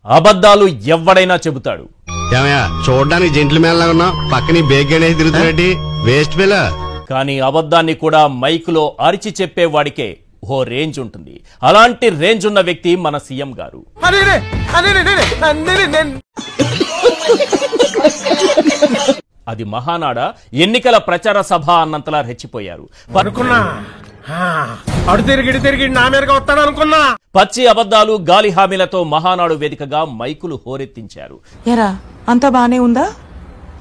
అబద్ధాలు ఎవడైనా చెబుతాడు. చూడడానికి జెంటిల్మెన్ లాగా ఉన్నావు, పక్కని బేగ్ అనేది తిరుగుతున్నట్టు వేస్ట్ పిల్ల. కానీ అబద్ధాన్ని కూడా మైకులో అరిచి చెప్పేవాడికే ఓ రేంజ్ ఉంటుంది. అలాంటి రేంజ్ ఉన్న వ్యక్తి మన సీఎం గారు. అది మహానాడ, ఎన్నికల ప్రచార సభ అన్నంతలా రెచ్చిపోయారు. పచ్చి అబద్ధాలు, గాలి హామీలతో మహానాడు వేదికగా మైకులు హోరెత్తించారు. అంతా బానే ఉందా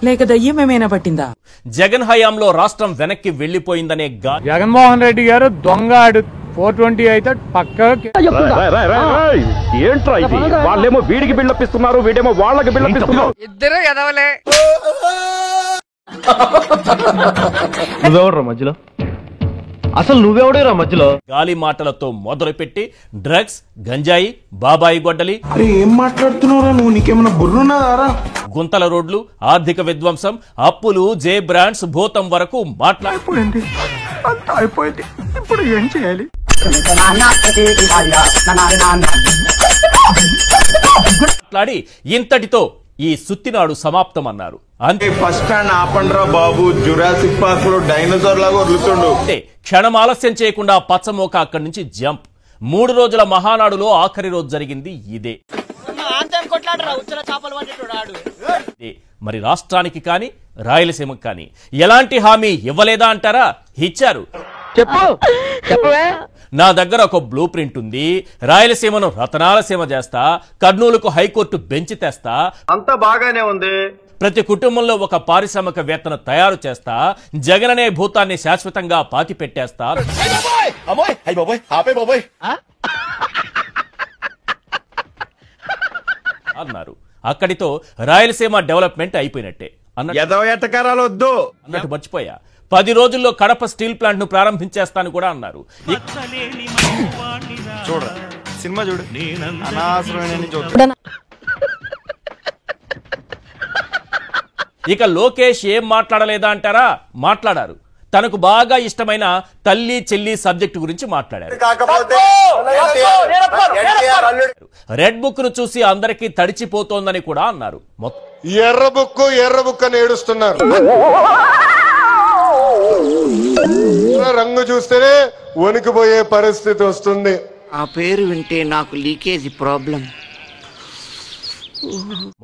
లేక దయ్యమేమైనా పట్టిందా? జగన్ హయాంలో రాష్ట్రం వెనక్కి వెళ్లిపోయిందనే జగన్మోహన్ రెడ్డి గారు దొంగ 420 అయితే పక్క ఏంట్రా ఇది? వాళ్ళేమో వీడికి బిల్డప్ ఇస్తున్నారు, వీడేమో వాళ్ళకి బిల్డప్ ఇస్తున్నారు. ఇద్దరు ఎదవలే. నువ్వెవడరా మధ్యలో? అసలు నువ్వెవడేరా మధ్యలో? గాలి మాటలతో మొదలుపెట్టి డ్రగ్స్, గంజాయి, బాబాయి గొడ్డలి, ఏం మాట్లాడుతున్నారా నువ్వు? నీకేమైనా బుర్రున్నదారా? గుంతల రోడ్లు, ఆర్థిక విధ్వంసం, అప్పులు, జే బ్రాండ్స్, భూతం వరకు మాట్లాడిపోయింది. అంతా అయిపోయింది, ఇప్పుడు ఏం చేయాలి? మాట్లాడి ఇంతటితో ఈ సుత్తినాడు సమాప్తం అన్నారు. అంతే. ఫస్ట్ స్టాండ్ ఆపండ్రా బాబు, జురాసిక్ పార్క్ లో డైనోసార్ లాగా వదులుతుండు. క్షణం ఆలస్యం చేయకుండా పచ్చమోక అక్కడి నుంచి జంప్. 3 రోజుల మహానాడులో ఆఖరి రోజు జరిగింది ఇదే. మరి రాష్ట్రానికి కానీ రాయలసీమకు కానీ ఎలాంటి హామీ ఇవ్వలేదా అంటారా? ఇచ్చారు. నా దగ్గర ఒక బ్లూ ప్రింట్ ఉంది, రాయలసీమను రతనాలసీమ చేస్తా, కర్నూలుకు హైకోర్టు బెంచ్ తెస్తా, అంతా బాగానే ఉంది, ప్రతి కుటుంబంలో ఒక పారిశ్రామికవేత్తను తయారు చేస్తా, జగన్ అనే భూతాన్ని శాశ్వతంగా పాతి పెట్టేస్తా అన్నారు. అక్కడితో రాయలసీమ డెవలప్మెంట్ అయిపోయినట్టే అన్నట్టు మర్చిపోయా. 10 రోజుల్లో కడప స్టీల్ ప్లాంట్ ను ప్రారంభించేస్తాను కూడా అన్నారు. ఇక లోకేష్ ఏం మాట్లాడలేదా అంటారా? మాట్లాడారు. తనకు బాగా ఇష్టమైన తల్లి చెల్లి సబ్జెక్టు గురించి మాట్లాడారు. రెడ్ బుక్ ను చూసి అందరికీ తడిచిపోతోందని కూడా అన్నారు. ఎర్ర బుక్ అని ఏడుస్తున్నారు. రంగు చూస్తేనే వణికిపోయే పరిస్థితి వస్తుంది. ఆ పేరు వింటే నాకు లీకేజీ ప్రాబ్లం.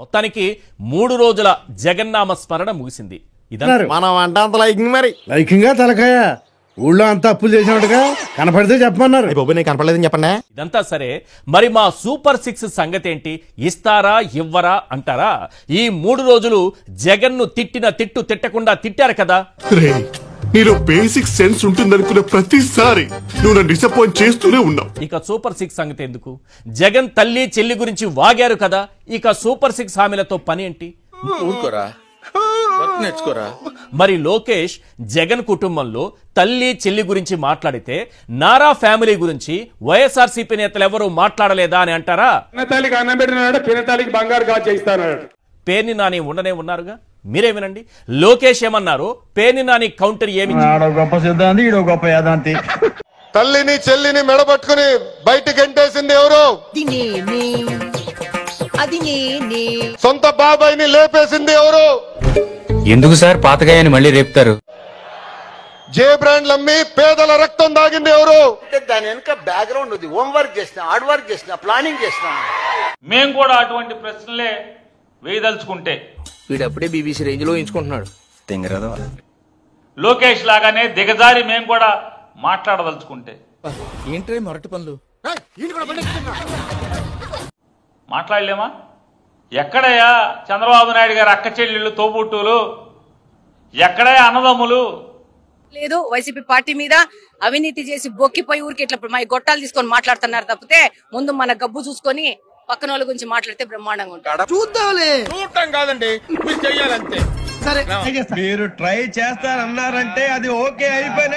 మొత్తానికి 3 రోజుల జగన్నామ స్మరణ ముగిసింది. మనం అంటే అంత లైకింగ్, మరి లైకింగ్ తలకాయ ఊళ్ళో అంతా అప్పులు చేసినట్టుగా కనపడితే చెప్పమన్నారు. కనపడలేదని చెప్పండి. ఇదంతా సరే, మరి మా సూపర్ 6 సంగతి ఏంటి? ఇస్తారా ఇవ్వరా అంటారా? ఈ 3 రోజులు జగన్ ను తిట్టకుండా తిట్టారు కదా. నీలో బేసిక్ సెన్స్ ఉంటుందనుకున్న ప్రతిసారి నువ్వు నన్ను డిసప్పాయింట్ చేస్తూనే ఉన్నావు. ఇక సూపర్ 6 సంగతి ఎందుకు? జగన్ తల్లి చెల్లి గురించి వాగారు కదా. ఇక సూపర్ 6 హామీలతో పని ఏంటి? మరి లోకేష్ జగన్ కుటుంబంలో తల్లి చెల్లి గురించి మాట్లాడితే నారా ఫ్యామిలీ గురించి వైఎస్ఆర్సీపీ నేతలు ఎవరు మాట్లాడలేదా అని అంటారా? పేర్ని నాని ఉండనే ఉన్నారుగా. మీరే వినండి, లోకేష్ ఏమన్నారు, పేర్ని నాని కౌంటర్ ఏమి? తల్లిని చెల్లిని మెడబట్టుకుని బయటికి ఎంటేసింది ఎవరు? సొంత బాబాయిని లేపేసింది ఎవరు? ఎందుకు సార్ పాతగాయని మళ్ళీ రేపుతారు? జే బ్రాండ్లు అమ్మి పేదల రక్తం దాగింది ఎవరు? దాని వెనక బ్యాక్గ్రౌండ్ ఉంది. హోంవర్క్ చేసిన, హార్డ్ వర్క్ చేసిన, ప్లానింగ్ చేసిన. మేము కూడా అటువంటి ప్రశ్నలే వేయదలుచుకుంటే వీడప్పుడే బీబీసీ రేంజ్ లో ఎంచుకుంటున్నాడు. లోకేష్ లాగానే దిగజారి మేము కూడా మాట్లాడదలుచుకుంటే ఏంట్రే మొరటి పనులు మాట్లాడలేమా? ఎక్కడయ్యా చంద్రబాబు నాయుడు గారు అక్క చెల్లెళ్ళు, తోబుట్టులు? ఎక్కడయ్యా అన్నదమ్ములు? లేదు, వైసీపీ పార్టీ మీద అవినీతి చేసి బొక్కిపోయి ఊరికి ఇట్లా మా గొట్టాలు తీసుకొని మాట్లాడుతున్నారు తప్పితే ముందు మన గబ్బు చూసుకొని పక్కన వాళ్ళ గురించి మాట్లాడితే బ్రహ్మాండంగా ఉంటాడు. చూద్దాంలే, చూడటం కాదండి, మీరు చెయ్యాలంతే. సరే, మీరు ట్రై చేస్తారన్నారంటే అది ఓకే అయిపోయిన